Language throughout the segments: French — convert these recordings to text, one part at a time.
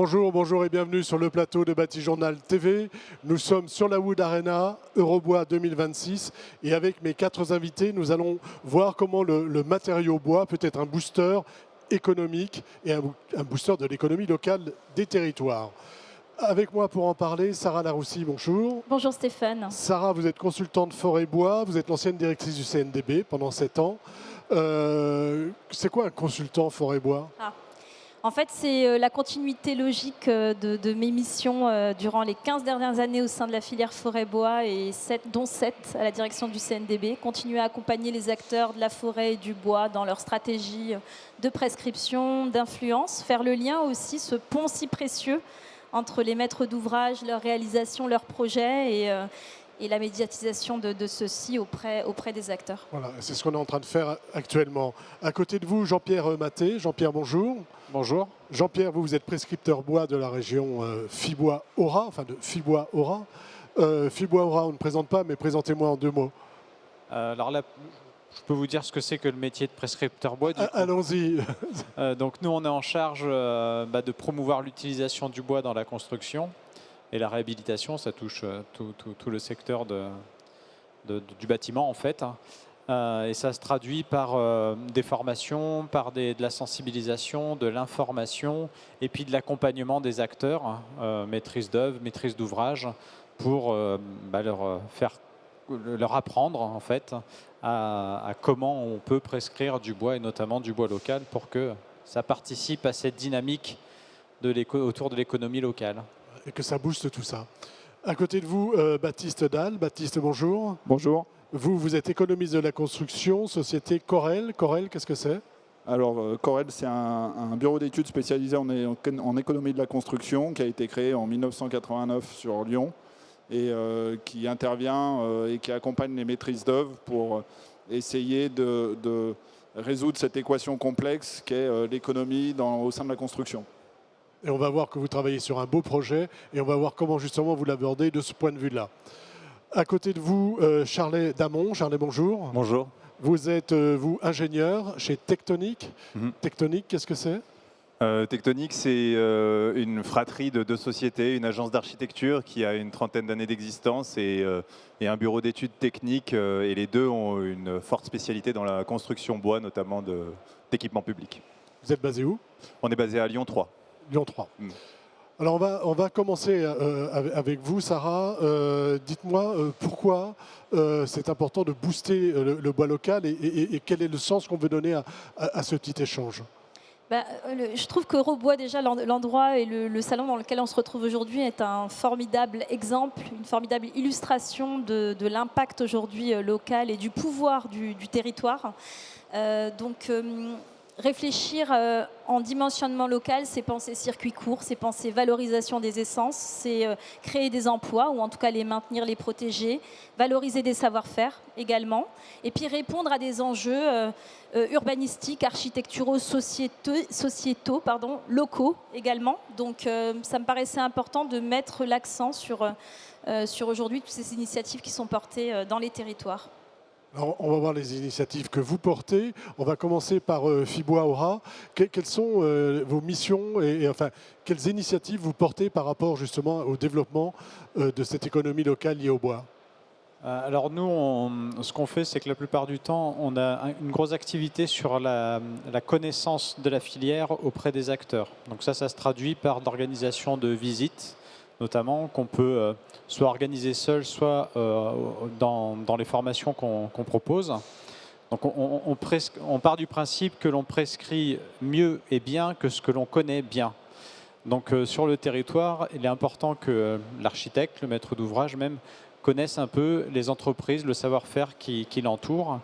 Bonjour, bonjour et bienvenue sur le plateau de Batijournal TV. Nous sommes sur la Wood Arena, Eurobois 2026. Et avec mes 4 invités, nous allons voir comment le matériau bois peut être un booster économique et un booster de l'économie locale des territoires. Avec moi pour en parler, Sarah Laroussi, bonjour. Bonjour Stéphane. Sarah, vous êtes consultante forêt-bois, vous êtes l'ancienne directrice du CNDB pendant 7 ans. C'est quoi un consultant forêt-bois ? En fait, c'est la continuité logique de mes missions durant les 15 dernières années au sein de la filière forêt-bois, et dont 7 à la direction du CNDB. Continuer à accompagner les acteurs de la forêt et du bois dans leur stratégie de prescription, d'influence. Faire le lien aussi, ce pont si précieux entre les maîtres d'ouvrage, leur réalisation, leurs projets et la médiatisation de ceux-ci auprès des acteurs. Voilà, c'est ce qu'on est en train de faire actuellement. À côté de vous, Jean-Pierre Maté. Jean-Pierre, bonjour. Bonjour. Jean-Pierre, vous êtes prescripteur bois de la région Fibois-Aura, enfin de Fibois-Aura. Fibois-Aura, on ne présente pas, mais présentez-moi en 2 mots. Alors là, je peux vous dire ce que c'est que le métier de prescripteur bois. Allons-y. Donc nous, on est en charge de promouvoir l'utilisation du bois dans la construction. Et la réhabilitation, ça touche tout le secteur du bâtiment, en fait. Et ça se traduit par des formations, par de la sensibilisation, de l'information, et puis de l'accompagnement des acteurs, maîtrise d'œuvre, maîtrise d'ouvrage, pour leur apprendre, en fait, à comment on peut prescrire du bois, et notamment du bois local, pour que ça participe à cette dynamique autour de l'économie locale. Et que ça booste tout ça. À côté de vous, Baptiste Dalle. Baptiste, bonjour. Bonjour. Vous êtes économiste de la construction, société Corel. Corel, qu'est-ce que c'est ? Alors, Corel, c'est un bureau d'études spécialisé en économie de la construction qui a été créé en 1989 sur Lyon et qui intervient et qui accompagne les maîtrises d'œuvre pour essayer de résoudre cette équation complexe qu'est l'économie au sein de la construction. Et on va voir que vous travaillez sur un beau projet et on va voir comment justement vous l'abordez de ce point de vue-là. À côté de vous, Charlet Damon. Charlet, bonjour. Bonjour. Vous êtes, vous, ingénieur chez Tectonic. Tectonic, qu'est-ce que c'est ? Tectonic, c'est une fratrie de 2 sociétés, une agence d'architecture qui a une 30aine d'années d'existence et un bureau d'études techniques. Et les deux ont une forte spécialité dans la construction bois, notamment d'équipements publics. Vous êtes basé où ? On est basé à Lyon 3. Lyon 3. Alors on va commencer avec vous, Sarah. Dites-moi pourquoi c'est important de booster le bois local et quel est le sens qu'on veut donner à ce petit échange. Je trouve que Eurobois, déjà, l'endroit et le salon dans lequel on se retrouve aujourd'hui est un formidable exemple, une formidable illustration de l'impact aujourd'hui local et du pouvoir du territoire. Réfléchir en dimensionnement local, c'est penser circuit court, c'est penser valorisation des essences, c'est créer des emplois, ou en tout cas les maintenir, les protéger, valoriser des savoir-faire également, et puis répondre à des enjeux urbanistiques, architecturaux, sociétaux, locaux également. Donc ça me paraissait important de mettre l'accent sur aujourd'hui toutes ces initiatives qui sont portées dans les territoires. Alors, on va voir les initiatives que vous portez. On va commencer par Fibois-Aura. Quelles sont vos missions et enfin, quelles initiatives vous portez par rapport justement au développement de cette économie locale liée au bois ? Alors nous, ce qu'on fait, c'est que la plupart du temps, on a une grosse activité sur la connaissance de la filière auprès des acteurs. Donc ça se traduit par l'organisation de visites, notamment qu'on peut soit organiser seul, soit dans les formations qu'on propose. Donc on part du principe que l'on prescrit mieux et bien que ce que l'on connaît bien. Donc sur le territoire, il est important que l'architecte, le maître d'ouvrage même, connaisse un peu les entreprises, le savoir-faire qui l'entoure,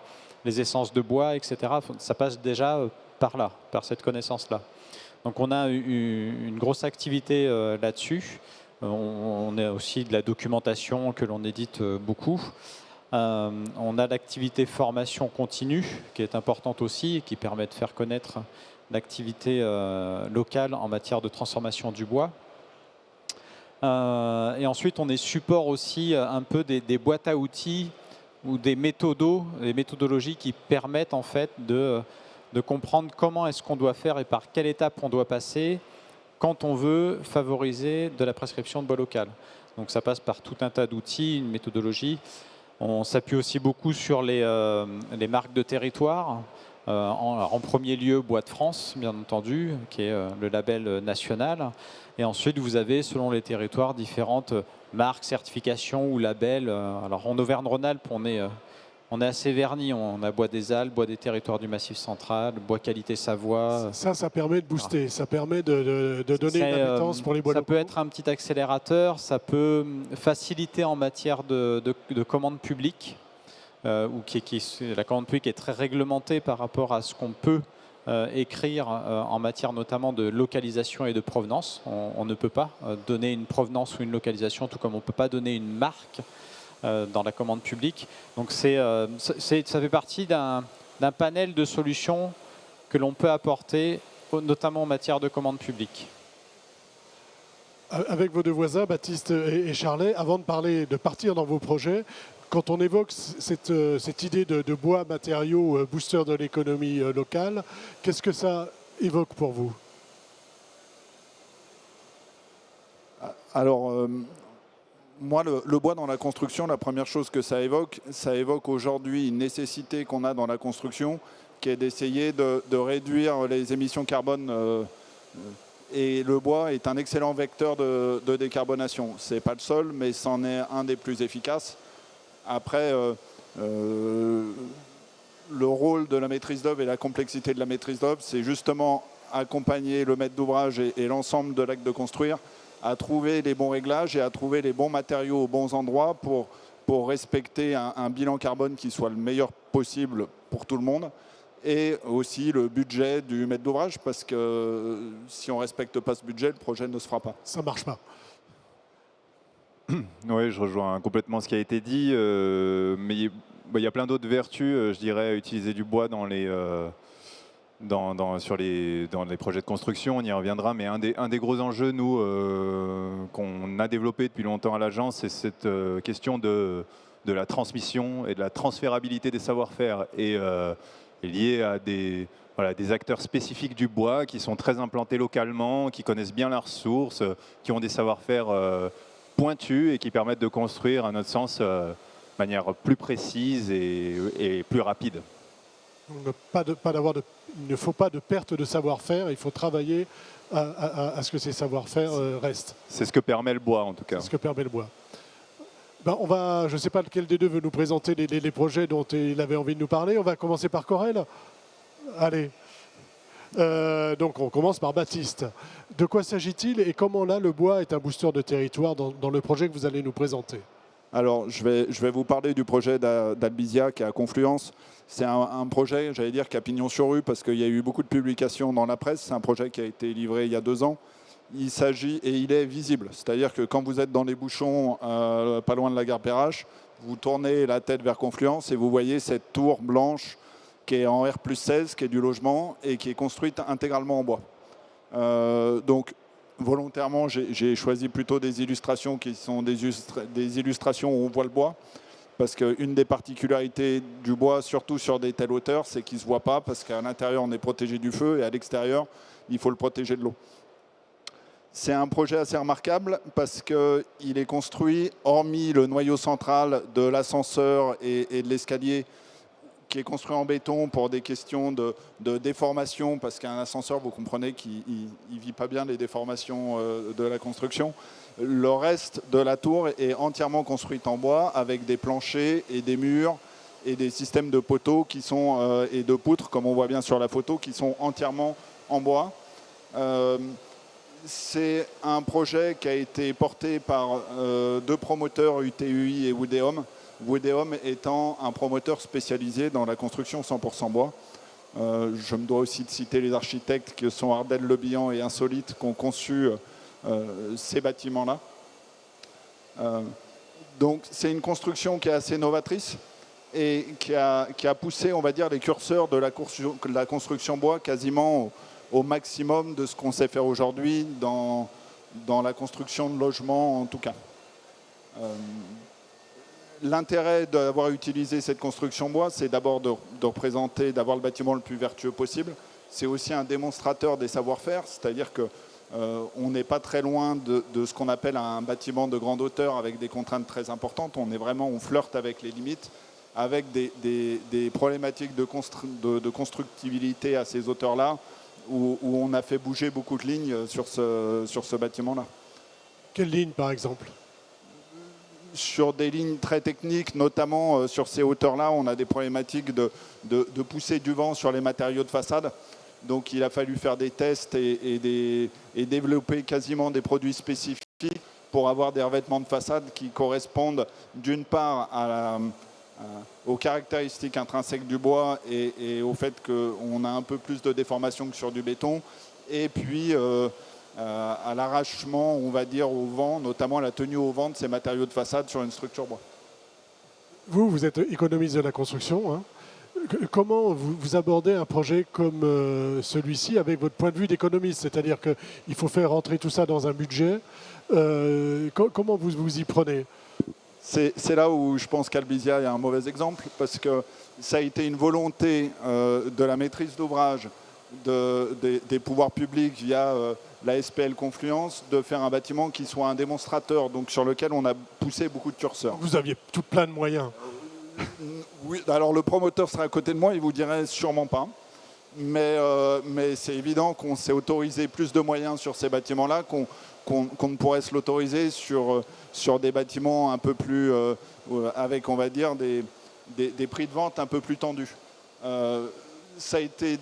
les essences de bois, etc. Ça passe déjà par là, par cette connaissance-là. Donc on a une grosse activité là-dessus. On a aussi de la documentation que l'on édite beaucoup. On a l'activité formation continue qui est importante aussi et qui permet de faire connaître l'activité locale en matière de transformation du bois. Et ensuite, on est support aussi un peu des boîtes à outils ou des méthodologies qui permettent en fait de comprendre comment est-ce qu'on doit faire et par quelle étape on doit passer quand on veut favoriser de la prescription de bois local. Donc ça passe par tout un tas d'outils, une méthodologie. On s'appuie aussi beaucoup sur les marques de territoire. En premier lieu, Bois de France, bien entendu, qui est le label national. Et ensuite, vous avez, selon les territoires, différentes marques, certifications ou labels. Alors en Auvergne-Rhône-Alpes, on est assez verni. On a Bois des Alpes, Bois des territoires du Massif central, Bois qualité Savoie. Ça permet de booster, ça permet de donner une appétence pour les bois locaux. Ça peut être un petit accélérateur, ça peut faciliter en matière de commande publique. La commande publique est très réglementée par rapport à ce qu'on peut écrire en matière notamment de localisation et de provenance. On ne peut pas donner une provenance ou une localisation, tout comme on ne peut pas donner une marque dans la commande publique. Donc ça fait partie d'un panel de solutions que l'on peut apporter, notamment en matière de commande publique. Avec vos deux voisins, Baptiste et Charlet, avant de partir dans vos projets, quand on évoque cette idée de bois matériaux booster de l'économie locale, qu'est-ce que ça évoque pour vous? Alors, moi, le bois dans la construction, la première chose que ça évoque aujourd'hui une nécessité qu'on a dans la construction, qui est d'essayer de réduire les émissions carbone. Et le bois est un excellent vecteur de décarbonation. Ce n'est pas le seul, mais c'en est un des plus efficaces. Après, le rôle de la maîtrise d'œuvre et la complexité de la maîtrise d'œuvre, c'est justement accompagner le maître d'ouvrage et l'ensemble de l'acte de construire à trouver les bons réglages et à trouver les bons matériaux aux bons endroits pour respecter un bilan carbone qui soit le meilleur possible pour tout le monde. Et aussi le budget du maître d'ouvrage, parce que si on ne respecte pas ce budget, le projet ne se fera pas. Ça ne marche pas. Oui, je rejoins complètement ce qui a été dit, mais il y a plein d'autres vertus, je dirais, à utiliser du bois dans les projets de construction, on y reviendra, mais un des gros enjeux, nous, qu'on a développé depuis longtemps à l'agence, c'est cette question de la transmission et de la transférabilité des savoir-faire, et liée à des acteurs spécifiques du bois qui sont très implantés localement, qui connaissent bien leurs ressources, qui ont des savoir-faire pointus et qui permettent de construire, à notre sens, de manière plus précise et plus rapide. Donc, il ne faut pas de perte de savoir-faire, il faut travailler à ce que ces savoir-faire restent. C'est ce que permet le bois, en tout cas. C'est ce que permet le bois. Je ne sais pas lequel des deux veut nous présenter les projets dont il avait envie de nous parler. On va commencer par Corel. Allez. Donc on commence par Baptiste. De quoi s'agit-il et comment là le bois est un booster de territoire dans le projet que vous allez nous présenter? Alors je vais vous parler du projet d'Albizia qui est à Confluence. C'est un projet, j'allais dire, qui a pignon sur rue parce qu'il y a eu beaucoup de publications dans la presse. C'est un projet qui a été livré il y a 2 ans. Il s'agit, et il est visible, c'est-à-dire que quand vous êtes dans les bouchons pas loin de la gare Perrache, vous tournez la tête vers Confluence et vous voyez cette tour blanche qui est en R+16, qui est du logement et qui est construite intégralement en bois. Donc volontairement, j'ai choisi plutôt des illustrations qui sont des illustrations où on voit le bois, parce qu'une des particularités du bois, surtout sur des telles hauteurs, c'est qu'il ne se voit pas, parce qu'à l'intérieur on est protégé du feu et à l'extérieur il faut le protéger de l'eau. C'est un projet assez remarquable parce qu'il est construit, hormis le noyau central de l'ascenseur et de l'escalier, qui est construit en béton pour des questions de déformation, parce qu'un ascenseur, vous comprenez qu'il ne vit pas bien les déformations de la construction. Le reste de la tour est entièrement construit en bois, avec des planchers et des murs et des systèmes de poteaux et de poutres, comme on voit bien sur la photo, qui sont entièrement en bois. C'est un projet qui a été porté par 2 promoteurs, UTUI et Woodeum. Woodeum étant un promoteur spécialisé dans la construction 100% bois. Je me dois aussi de citer les architectes que sont Ardel Le Bihan et Insolite qui ont conçu ces bâtiments-là. Donc c'est une construction qui est assez novatrice et qui a poussé, on va dire, les curseurs de la construction bois quasiment au maximum de ce qu'on sait faire aujourd'hui dans la construction de logements en tout cas. L'intérêt d'avoir utilisé cette construction bois, c'est d'abord de représenter, d'avoir le bâtiment le plus vertueux possible. C'est aussi un démonstrateur des savoir-faire, c'est-à-dire que on n'est pas très loin de ce qu'on appelle un bâtiment de grande hauteur avec des contraintes très importantes. On flirte avec les limites, avec des problématiques de constructibilité à ces hauteurs-là, où on a fait bouger beaucoup de lignes sur ce bâtiment-là. Quelle ligne, par exemple? Sur des lignes très techniques, notamment sur ces hauteurs-là, on a des problématiques de poussée du vent sur les matériaux de façade. Donc il a fallu faire des tests et développer quasiment des produits spécifiques pour avoir des revêtements de façade qui correspondent d'une part aux caractéristiques intrinsèques du bois et au fait qu'on a un peu plus de déformation que sur du béton, et puis à l'arrachement, on va dire, au vent, notamment la tenue au vent de ces matériaux de façade sur une structure bois. Vous êtes économiste de la construction, hein. Comment vous abordez un projet comme celui-ci avec votre point de vue d'économiste? C'est-à-dire qu'il faut faire rentrer tout ça dans un budget. Comment vous y prenez? C'est là où je pense qu'Albizia est un mauvais exemple, parce que ça a été une volonté de la maîtrise d'ouvrage des pouvoirs publics via la SPL Confluence de faire un bâtiment qui soit un démonstrateur, donc sur lequel on a poussé beaucoup de curseurs. Vous aviez tout plein de moyens. Oui, alors le promoteur serait à côté de moi, il vous dirait sûrement pas. Mais c'est évident qu'on s'est autorisé plus de moyens sur ces bâtiments-là qu'on ne pourrait se l'autoriser sur des bâtiments un peu plus, avec, on va dire, des prix de vente un peu plus tendus. Ça a été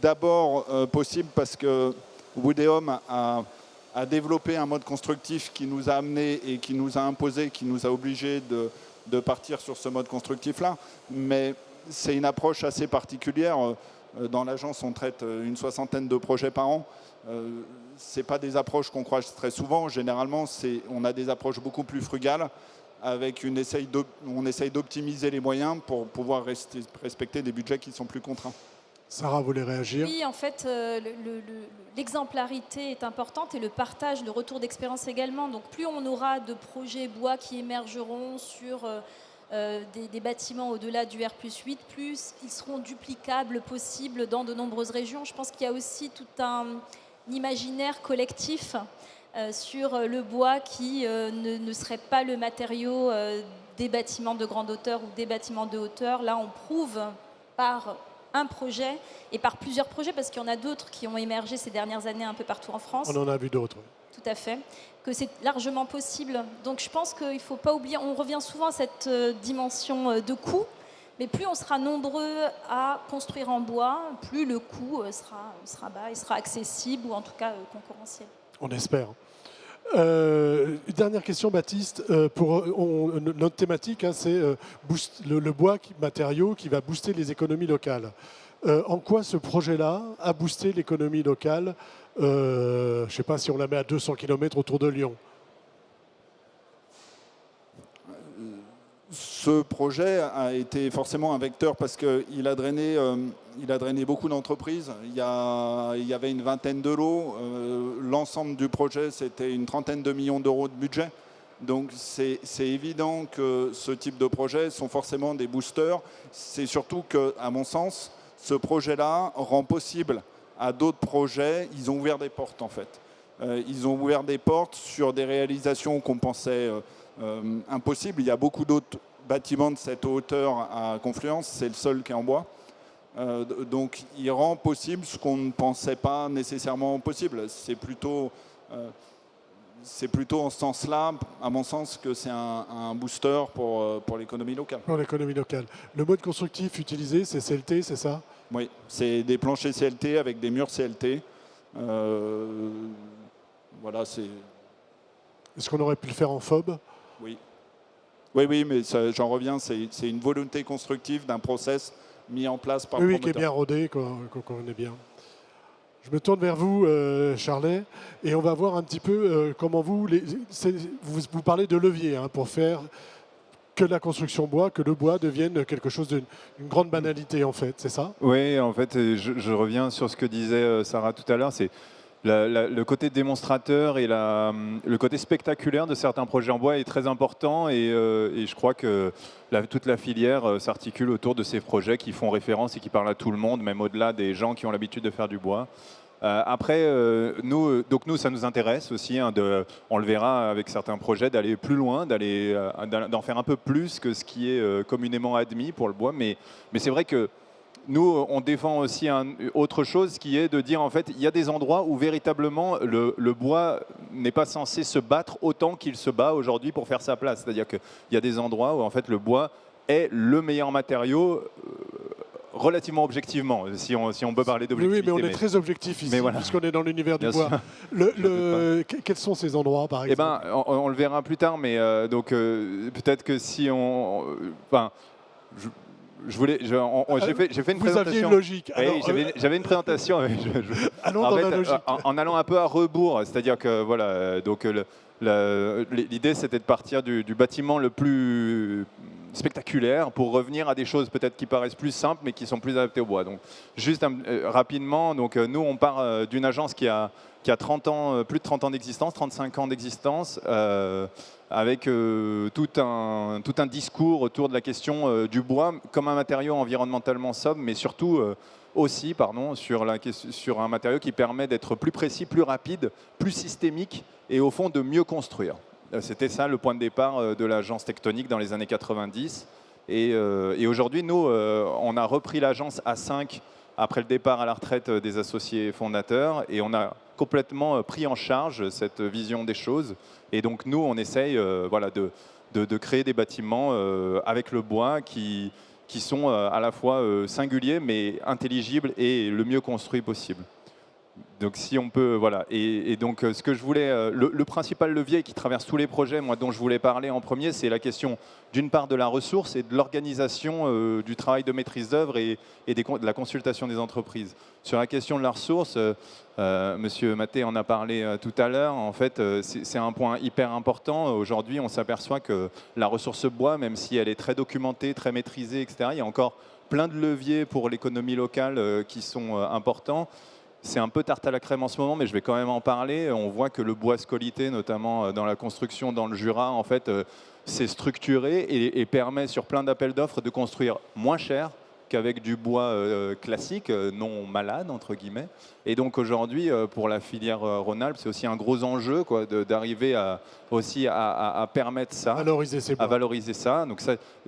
d'abord possible parce que Woodeum a développé un mode constructif qui nous a amené et qui nous a imposé, qui nous a obligés de partir sur ce mode constructif-là. Mais c'est une approche assez particulière. Dans l'agence, on traite une 60aine de projets par an. Ce n'est pas des approches qu'on croise très souvent. Généralement, on a des approches beaucoup plus frugales, avec on essaye d'optimiser les moyens pour pouvoir respecter des budgets qui sont plus contraints. Sarah voulait réagir. Oui, en fait, l'exemplarité est importante et le partage, le retour d'expérience également. Donc plus on aura de projets bois qui émergeront sur des bâtiments au-delà du R+8, plus ils seront duplicables possibles dans de nombreuses régions. Je pense qu'il y a aussi tout un imaginaire collectif sur le bois qui ne serait pas le matériau des bâtiments de grande hauteur ou des bâtiments de hauteur. Là, on prouve par un projet et par plusieurs projets, parce qu'il y en a d'autres qui ont émergé ces dernières années un peu partout en France. On en a vu d'autres. Tout à fait, que c'est largement possible. Donc je pense qu'il ne faut pas oublier, on revient souvent à cette dimension de coût, mais plus on sera nombreux à construire en bois, plus le coût sera bas, il sera accessible ou en tout cas concurrentiel. On espère. Dernière question, Baptiste. Notre thématique, hein, c'est le bois matériau qui va booster les économies locales. En quoi ce projet-là a boosté l'économie locale? Je ne sais pas si on la met à 200 km autour de Lyon. Ce projet a été forcément un vecteur parce qu'il a drainé beaucoup d'entreprises. Il y avait une vingtaine de lots. L'ensemble du projet, c'était une trentaine de millions d'euros de budget. Donc c'est évident que ce type de projets sont forcément des boosters. C'est surtout qu'à mon sens, ce projet-là rend possible à d'autres projets. Ils ont ouvert des portes en fait. Ils ont ouvert des portes sur des réalisations qu'on pensait impossible. Il y a beaucoup d'autres bâtiments de cette hauteur à Confluence, c'est le seul qui est en bois. Donc il rend possible ce qu'on ne pensait pas nécessairement possible. C'est plutôt en ce sens-là, à mon sens, que c'est un booster pour l'économie locale. Pour l'économie locale. Le mode constructif utilisé, c'est CLT, c'est ça? Oui, c'est des planchers CLT avec des murs CLT. Voilà, c'est... Est-ce qu'on aurait pu le faire en FOB? Oui. Oui, mais j'en reviens, c'est une volonté constructive d'un process mis en place par le Oui, promoteur. qui est bien rodé, qu'on connaît bien. Je me tourne vers vous, Charlet, et on va voir un petit peu comment vous parlez de levier hein, pour faire que la construction bois, que le bois devienne quelque chose d'une grande banalité, en fait, c'est ça? Oui, en fait, je reviens sur ce que disait Sarah tout à l'heure, c'est le côté démonstrateur et le côté spectaculaire de certains projets en bois est très important et je crois que toute la filière s'articule autour de ces projets qui font référence et qui parlent à tout le monde, même au-delà des gens qui ont l'habitude de faire du bois. Après, nous, ça nous intéresse aussi, hein, on le verra avec certains projets, d'aller plus loin, d'en faire un peu plus que ce qui est communément admis pour le bois. Mais c'est vrai que nous, on défend aussi autre chose qui est de dire, en fait, il y a des endroits où véritablement le bois n'est pas censé se battre autant qu'il se bat aujourd'hui pour faire sa place. C'est-à-dire qu'il y a des endroits où, en fait, le bois est le meilleur matériau relativement objectivement, si on peut parler d'objectivité. Oui, mais on est très objectif ici, voilà. puisqu'on est dans l'univers du Bien bois. Quels sont ces endroits, par Eh exemple? ben, on le verra plus tard, mais peut-être que si on... Enfin, j'ai fait une Vous présentation. aviez une logique. Oui, Alors, j'avais une présentation. allons En dans fait, la logique. en allant un peu à rebours, c'est-à-dire que voilà, donc l'idée c'était de partir du bâtiment le plus spectaculaire pour revenir à des choses peut-être qui paraissent plus simples mais qui sont plus adaptées au bois. Donc juste rapidement, donc nous on part d'une agence qui a 30 ans, plus de 30 ans d'existence, 35 ans d'existence, avec tout un discours autour de la question du bois comme un matériau environnementalement sobre, mais surtout aussi sur un matériau qui permet d'être plus précis, plus rapide, plus systémique et au fond de mieux construire. C'était ça le point de départ de l'agence Tectonic dans les années 90. Et aujourd'hui, nous, on a repris l'agence à 5 après le départ à la retraite des associés fondateurs et on a complètement pris en charge cette vision des choses. Et donc nous, on essaye de créer des bâtiments avec le bois qui sont à la fois singuliers mais intelligibles et le mieux construits possible. Donc si on peut, voilà. Et donc ce que je voulais, le principal levier qui traverse tous les projets, moi dont je voulais parler en premier, c'est la question d'une part de la ressource et de l'organisation du travail de maîtrise d'œuvre et de la consultation des entreprises. Sur la question de la ressource, Monsieur Maté en a parlé tout à l'heure. En fait, c'est un point hyper important. Aujourd'hui, on s'aperçoit que la ressource bois, même si elle est très documentée, très maîtrisée, etc., il y a encore plein de leviers pour l'économie locale qui sont importants. C'est un peu tarte à la crème en ce moment, mais je vais quand même en parler. On voit que le bois scolyté, notamment dans la construction dans le Jura, en fait, s'est structuré et permet sur plein d'appels d'offres de construire moins cher qu'avec du bois classique, non malade, entre guillemets. Et donc aujourd'hui, pour la filière Rhône-Alpes, c'est aussi un gros enjeu d'arriver à permettre ça, Valoriser ces bois. à valoriser ça. Donc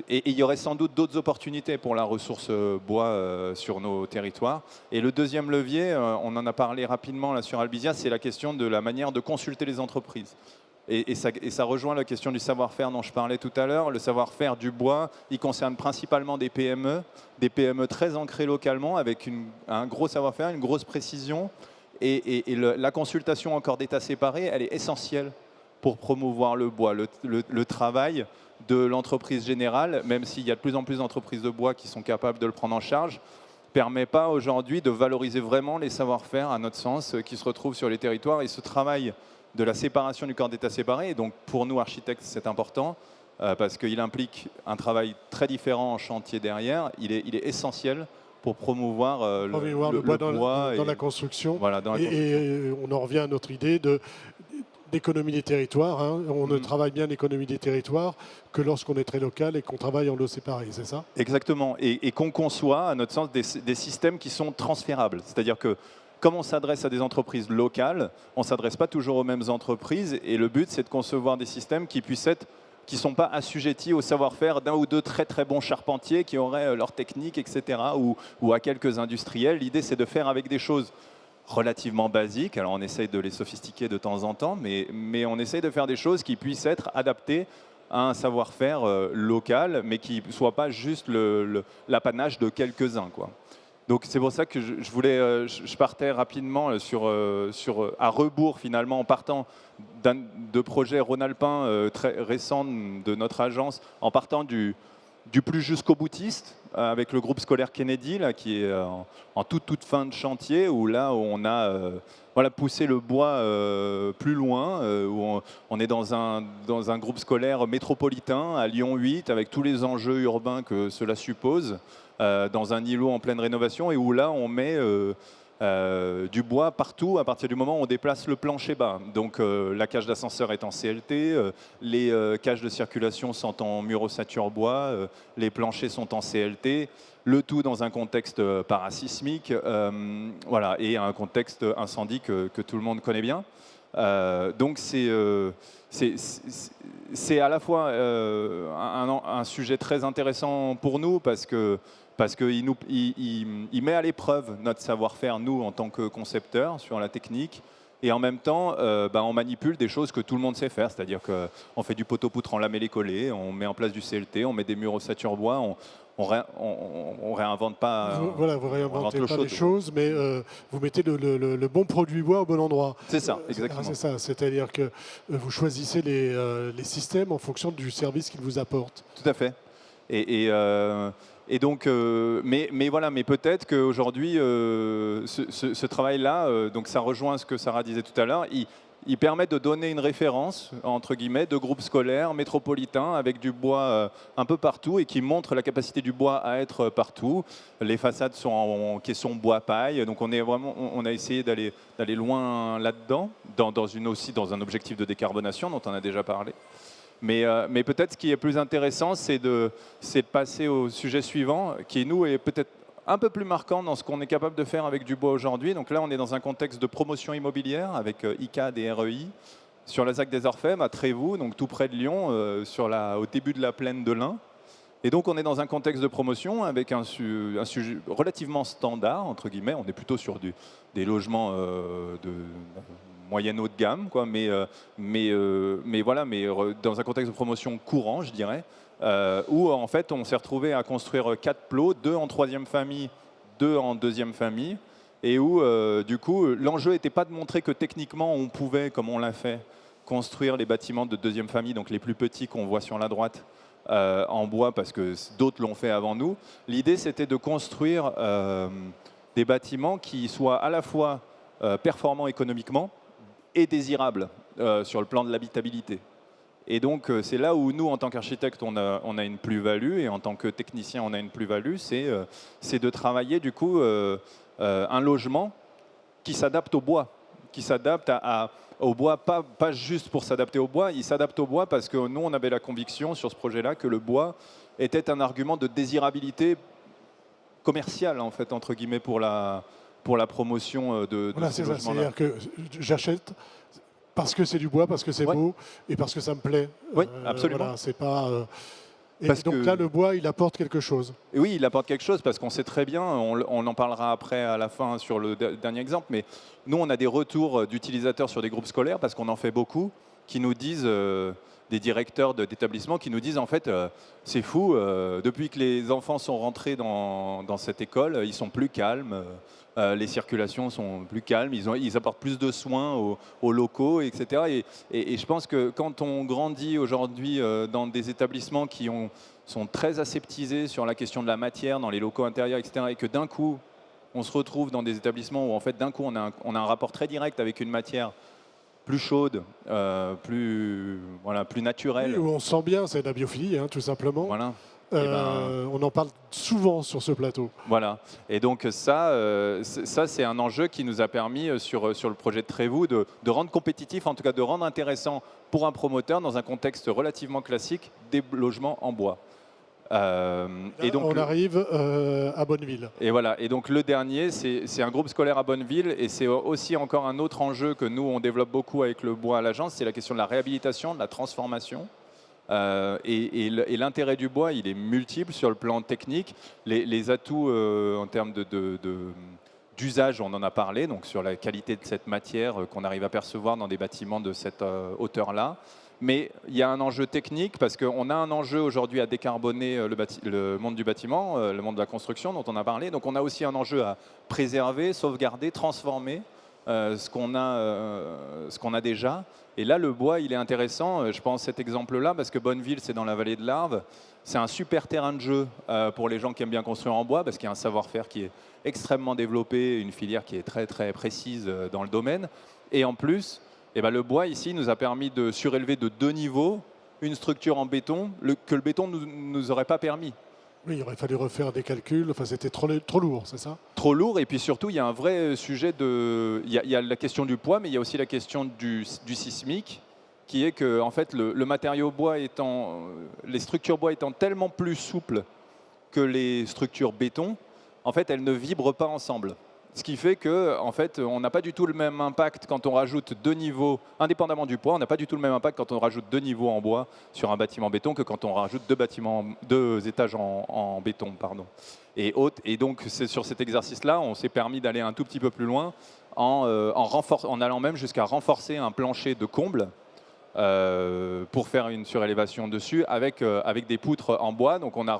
et il y aurait sans doute d'autres opportunités pour la ressource bois sur nos territoires. Et le deuxième levier, on en a parlé rapidement là, sur Albizia, c'est la question de la manière de consulter les entreprises. Et ça rejoint la question du savoir-faire dont je parlais tout à l'heure. Le savoir-faire du bois, il concerne principalement des PME très ancrées localement, avec un gros savoir-faire, une grosse précision. Et la consultation encore d'état séparé, elle est essentielle pour promouvoir le bois, le travail de l'entreprise générale, même s'il y a de plus en plus d'entreprises de bois qui sont capables de le prendre en charge, permet pas aujourd'hui de valoriser vraiment les savoir-faire, à notre sens, qui se retrouvent sur les territoires. Et ce travail de la séparation du corps d'état séparé. Et donc pour nous, architectes, c'est important parce qu'il implique un travail très différent en chantier derrière. Il est essentiel pour promouvoir le bois dans la construction. Voilà, et on en revient à notre idée d'économie des territoires. Hein. On ne travaille bien l'économie des territoires que lorsqu'on est très local et qu'on travaille en lot séparé, c'est ça? Exactement. Et qu'on conçoit, à notre sens, des systèmes qui sont transférables. C'est-à-dire que comme on s'adresse à des entreprises locales, on ne s'adresse pas toujours aux mêmes entreprises et le but c'est de concevoir des systèmes qui ne sont pas assujettis au savoir-faire d'un ou deux très très bons charpentiers qui auraient leur technique, etc. ou à quelques industriels. L'idée c'est de faire avec des choses relativement basiques. Alors on essaye de les sophistiquer de temps en temps, mais on essaye de faire des choses qui puissent être adaptées à un savoir-faire local, mais qui ne soit pas juste l'apanage de quelques-uns, quoi. Donc c'est pour ça que je partais rapidement à rebours finalement en partant de projets rhône-alpins très récents de notre agence, en partant du plus jusqu'au boutiste avec le groupe scolaire Kennedy là, qui est en toute fin de chantier où on a poussé le bois plus loin, où on est dans un groupe scolaire métropolitain à Lyon 8 avec tous les enjeux urbains que cela suppose. Dans un îlot en pleine rénovation et où là on met du bois partout à partir du moment où on déplace le plancher bas. Donc la cage d'ascenseur est en CLT, les cages de circulation sont en mur ossature bois, les planchers sont en CLT, le tout dans un contexte parasismique, voilà, et un contexte incendie que tout le monde connaît bien. Donc c'est à la fois un sujet très intéressant pour nous parce qu'il met à l'épreuve notre savoir-faire, nous, en tant que concepteurs, sur la technique. Et en même temps, on manipule des choses que tout le monde sait faire. C'est-à-dire qu'on fait du poteau-poutre en lamellé collé, on met en place du CLT, on met des murs ossature bois, on réinvente pas. Voilà, vous réinventez pas les choses, mais vous mettez le bon produit bois au bon endroit. C'est ça, exactement. C'est ça, c'est-à-dire que vous choisissez les systèmes en fonction du service qu'ils vous apportent. Tout à fait. Et donc, mais voilà, mais peut-être qu'aujourd'hui, ce travail-là, donc ça rejoint ce que Sarah disait tout à l'heure, il permet de donner une référence, entre guillemets, de groupes scolaires métropolitains avec du bois un peu partout et qui montre la capacité du bois à être partout. Les façades sont en caisson bois paille, donc on a essayé d'aller loin là-dedans, aussi dans un objectif de décarbonation dont on a déjà parlé. Mais peut-être ce qui est plus intéressant, c'est de passer au sujet suivant, qui nous est peut-être un peu plus marquant dans ce qu'on est capable de faire avec du bois aujourd'hui. Donc là, on est dans un contexte de promotion immobilière avec ICAD et REI sur la ZAC des Orfèvres à Trévoux, donc tout près de Lyon, au début de la plaine de l'Ain. Et donc on est dans un contexte de promotion avec un sujet relativement standard, entre guillemets. On est plutôt sur des logements de moyenne haut de gamme, quoi, mais dans un contexte de promotion courant, je dirais, où en fait on s'est retrouvé à construire 4 plots, 2 en 3e famille, 2 en 2e famille, et où du coup l'enjeu n'était pas de montrer que techniquement on pouvait, comme on l'a fait, construire les bâtiments de 2e famille, donc les plus petits qu'on voit sur la droite, en bois parce que d'autres l'ont fait avant nous. L'idée c'était de construire des bâtiments qui soient à la fois performants économiquement et désirables sur le plan de l'habitabilité. Et donc c'est là où nous, en tant qu'architectes, on a une plus-value, et en tant que technicien, on a une plus-value, c'est de travailler du coup un logement qui s'adapte au bois, qui s'adapte au bois, pas juste pour s'adapter au bois, il s'adapte au bois parce que nous, on avait la conviction sur ce projet-là que le bois était un argument de désirabilité commerciale, en fait, entre guillemets, pour la promotion de voilà, ce c'est ça, logement-là. c'est-à-dire que j'achète parce que c'est du bois, parce que c'est beau et parce que ça me plaît. Oui, absolument. Voilà, c'est pas... Et Parce donc que- là, le bois, il apporte quelque chose. Et oui, il apporte quelque chose parce qu'on sait très bien, on en parlera après à la fin sur le dernier exemple, mais nous on a des retours d'utilisateurs sur des groupes scolaires parce qu'on en fait beaucoup qui nous disent, des directeurs d'établissements qui nous disent en fait c'est fou, depuis que les enfants sont rentrés dans cette école, ils sont plus calmes, les circulations sont plus calmes, ils apportent plus de soins aux locaux, etc. Et je pense que quand on grandit aujourd'hui dans des établissements qui sont très aseptisés sur la question de la matière, dans les locaux intérieurs, etc., et que d'un coup, on se retrouve dans des établissements où en fait d'un coup on a un rapport très direct avec une matière plus chaude, plus naturelle. Oui, où on se sent bien, c'est de la biophilie, hein, tout simplement. Voilà. On en parle souvent sur ce plateau. Voilà. Et donc ça c'est un enjeu qui nous a permis sur le projet de Trévoux de rendre compétitif, en tout cas de rendre intéressant pour un promoteur dans un contexte relativement classique des logements en bois. Et donc, on arrive à Bonneville. Et voilà. Et donc le dernier, c'est un groupe scolaire à Bonneville, et c'est aussi encore un autre enjeu que nous on développe beaucoup avec le bois à l'agence, c'est la question de la réhabilitation, de la transformation. Et l'intérêt du bois, il est multiple sur le plan technique. Les atouts en termes d'usage, on en a parlé, donc sur la qualité de cette matière qu'on arrive à percevoir dans des bâtiments de cette hauteur-là. Mais il y a un enjeu technique parce qu'on a un enjeu aujourd'hui à décarboner le monde du bâtiment, le monde de la construction dont on a parlé. Donc on a aussi un enjeu à préserver, sauvegarder, transformer ce qu'on a déjà. Et là, le bois, il est intéressant. Je pense cet exemple-là parce que Bonneville, c'est dans la vallée de l'Arve. C'est un super terrain de jeu pour les gens qui aiment bien construire en bois parce qu'il y a un savoir-faire qui est extrêmement développé, une filière qui est très, très précise dans le domaine. Et en plus, le bois, ici, nous a permis de surélever de 2 niveaux une structure en béton que le béton ne nous aurait pas permis. Oui, il aurait fallu refaire des calculs. Enfin, c'était trop lourd, c'est ça? Trop lourd, et puis surtout, il y a un vrai sujet de... Il y a la question du poids, mais il y a aussi la question du sismique, qui est que en fait, le matériau bois étant... Les structures bois étant tellement plus souples que les structures béton, en fait, elles ne vibrent pas ensemble. Ce qui fait que, en fait, on n'a pas du tout le même impact quand on rajoute 2 niveaux, indépendamment du poids, on n'a pas du tout le même impact quand on rajoute 2 niveaux en bois sur un bâtiment béton que quand on rajoute 2 étages en béton, pardon. Et donc, c'est sur cet exercice-là, on s'est permis d'aller un tout petit peu plus loin en allant même jusqu'à renforcer un plancher de comble pour faire une surélévation dessus avec des poutres en bois. Donc, on a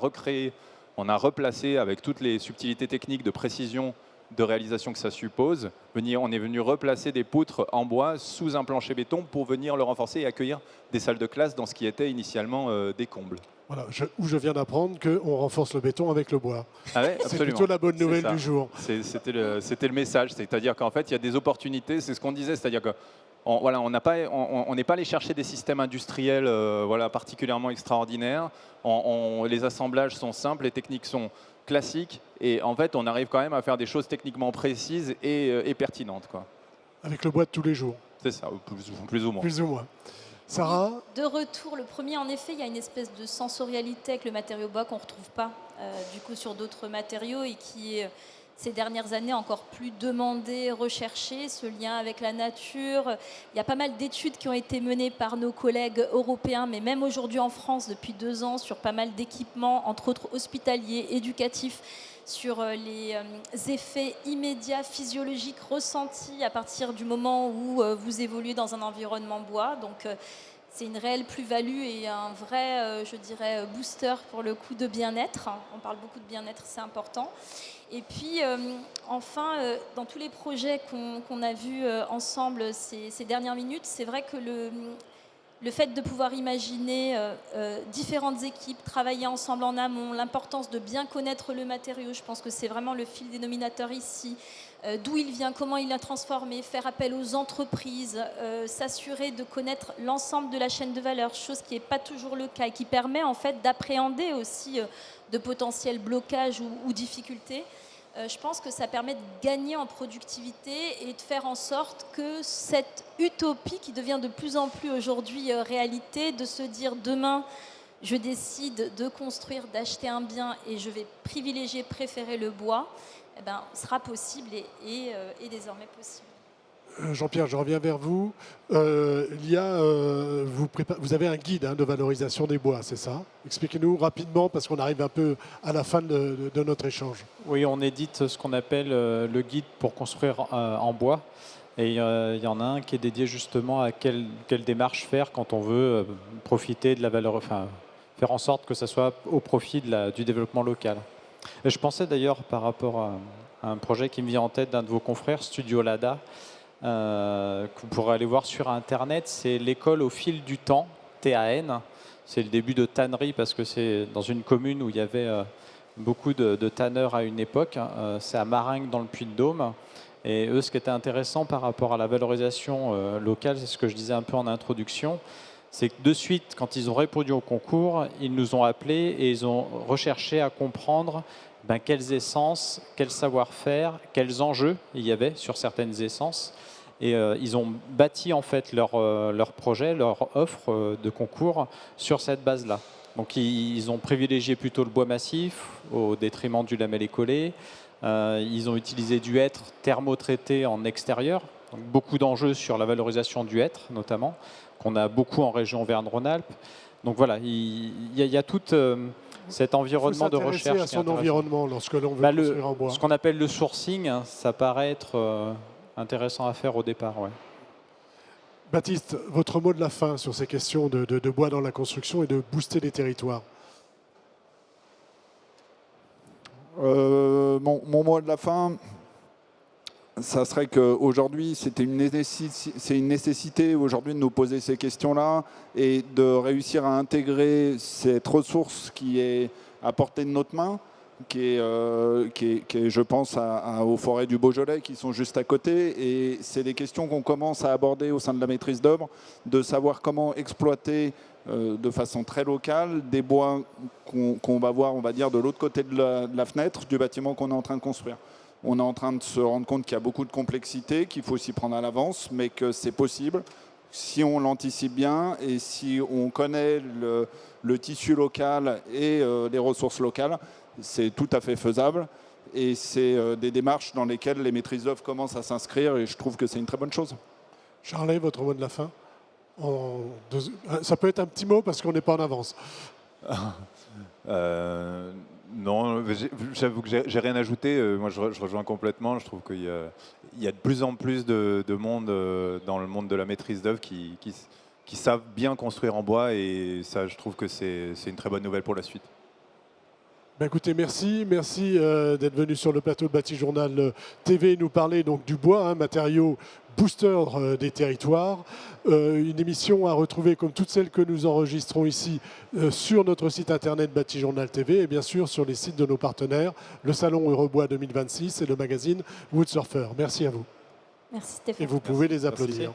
replacé avec toutes les subtilités techniques de précision de réalisation que ça suppose. On est venu replacer des poutres en bois sous un plancher béton pour venir le renforcer et accueillir des salles de classe dans ce qui était initialement des combles. Voilà, où je viens d'apprendre qu'on renforce le béton avec le bois. Ah ouais, c'est plutôt la bonne nouvelle du jour. C'était le message, c'est-à-dire qu'en fait, il y a des opportunités, c'est ce qu'on disait, c'est-à-dire que on n'est pas allé chercher des systèmes industriels particulièrement extraordinaires. Les assemblages sont simples, les techniques sont classiques, et en fait, on arrive quand même à faire des choses techniquement précises et pertinentes, quoi. Avec le bois de tous les jours. C'est ça, plus ou moins. Plus ou moins. Sarah? De retour, le premier, en effet, il y a une espèce de sensorialité avec le matériau bois qu'on ne retrouve pas du coup sur d'autres matériaux et qui est ces dernières années encore plus demandé, recherché, ce lien avec la nature. Il y a pas mal d'études qui ont été menées par nos collègues européens, mais même aujourd'hui en France depuis 2 ans, sur pas mal d'équipements, entre autres hospitaliers, éducatifs, sur les effets immédiats physiologiques ressentis à partir du moment où vous évoluez dans un environnement bois. Donc c'est une réelle plus-value et un vrai, je dirais, booster pour le coup de bien-être. On parle beaucoup de bien-être, c'est important. Et puis, enfin, dans tous les projets qu'on a vus ensemble ces dernières minutes, c'est vrai que le fait de pouvoir imaginer différentes équipes, travailler ensemble en amont, l'importance de bien connaître le matériau, je pense que c'est vraiment le fil dénominateur ici, d'où il vient, comment il l'a transformé, faire appel aux entreprises, s'assurer de connaître l'ensemble de la chaîne de valeur, chose qui n'est pas toujours le cas et qui permet en fait d'appréhender aussi de potentiels blocages ou difficultés. Je pense que ça permet de gagner en productivité et de faire en sorte que cette utopie qui devient de plus en plus aujourd'hui réalité, de se dire demain, je décide de construire, d'acheter un bien et je vais préférer le bois, eh ben, sera possible et désormais possible. Jean-Pierre, je reviens vers vous. Vous avez un guide de valorisation des bois, c'est ça? Expliquez-nous rapidement, parce qu'on arrive un peu à la fin de notre échange. Oui, on édite ce qu'on appelle le guide pour construire en bois. Et il y en a un qui est dédié justement à quelle démarche faire quand on veut profiter de la valeur, enfin, faire en sorte que ça soit au profit du développement local. Et je pensais d'ailleurs par rapport à un projet qui me vient en tête d'un de vos confrères, Studio Lada, que vous pourrez aller voir sur Internet. C'est l'école au fil du temps, TAN. C'est le début de tannerie parce que c'est dans une commune où il y avait beaucoup de tanneurs à une époque. C'est à Maringues dans le Puy-de-Dôme. Et eux, ce qui était intéressant par rapport à la valorisation locale, c'est ce que je disais un peu en introduction, c'est que de suite, quand ils ont répondu au concours, ils nous ont appelés et ils ont recherché à comprendre quelles essences, quel savoir-faire, quels enjeux il y avait sur certaines essences. Et ils ont bâti en fait leur projet, leur offre de concours sur cette base-là. Donc ils ont privilégié plutôt le bois massif au détriment du lamellé collé. Ils ont utilisé du hêtre thermotraité en extérieur. Donc beaucoup d'enjeux sur la valorisation du hêtre notamment, qu'on a beaucoup en région Auvergne-Rhône-Alpes. Donc voilà, il y a tout cet environnement de recherche. Il faut s'intéresser à son environnement lorsque l'on veut construire en bois. Ce qu'on appelle le sourcing, ça paraît être intéressant à faire au départ. Ouais. Baptiste, votre mot de la fin sur ces questions de bois dans la construction et de booster les territoires. Mon mot de la fin, ça serait qu'aujourd'hui, c'est une nécessité aujourd'hui de nous poser ces questions-là et de réussir à intégrer cette ressource qui est à portée de notre main qui est, je pense, aux forêts du Beaujolais qui sont juste à côté. Et c'est des questions qu'on commence à aborder au sein de la maîtrise d'œuvre, de savoir comment exploiter de façon très locale des bois qu'on va voir, on va dire, de l'autre côté de la fenêtre du bâtiment qu'on est en train de construire. On est en train de se rendre compte qu'il y a beaucoup de complexité, qu'il faut s'y prendre à l'avance, mais que c'est possible si on l'anticipe bien et si on connaît le tissu local et les ressources locales. C'est tout à fait faisable et c'est des démarches dans lesquelles les maîtrises d'œuvre commencent à s'inscrire et je trouve que c'est une très bonne chose. Charlet, votre mot de la fin? Ça peut être un petit mot parce qu'on n'est pas en avance. Non, j'avoue que j'ai rien ajouté. Moi, je rejoins complètement. Je trouve qu'il y a de plus en plus de monde dans le monde de la maîtrise d'œuvre qui savent bien construire en bois et ça, je trouve que c'est une très bonne nouvelle pour la suite. Ben écoutez, merci d'être venu sur le plateau de Bâti-Journal TV nous parler donc du bois, matériau booster des territoires. Une émission à retrouver comme toutes celles que nous enregistrons ici sur notre site internet Bâti-Journal TV et bien sûr sur les sites de nos partenaires, le Salon Eurobois 2026 et le magazine Woodsurfer. Merci à vous. Merci Stéphane. Et vous pouvez les applaudir. Merci.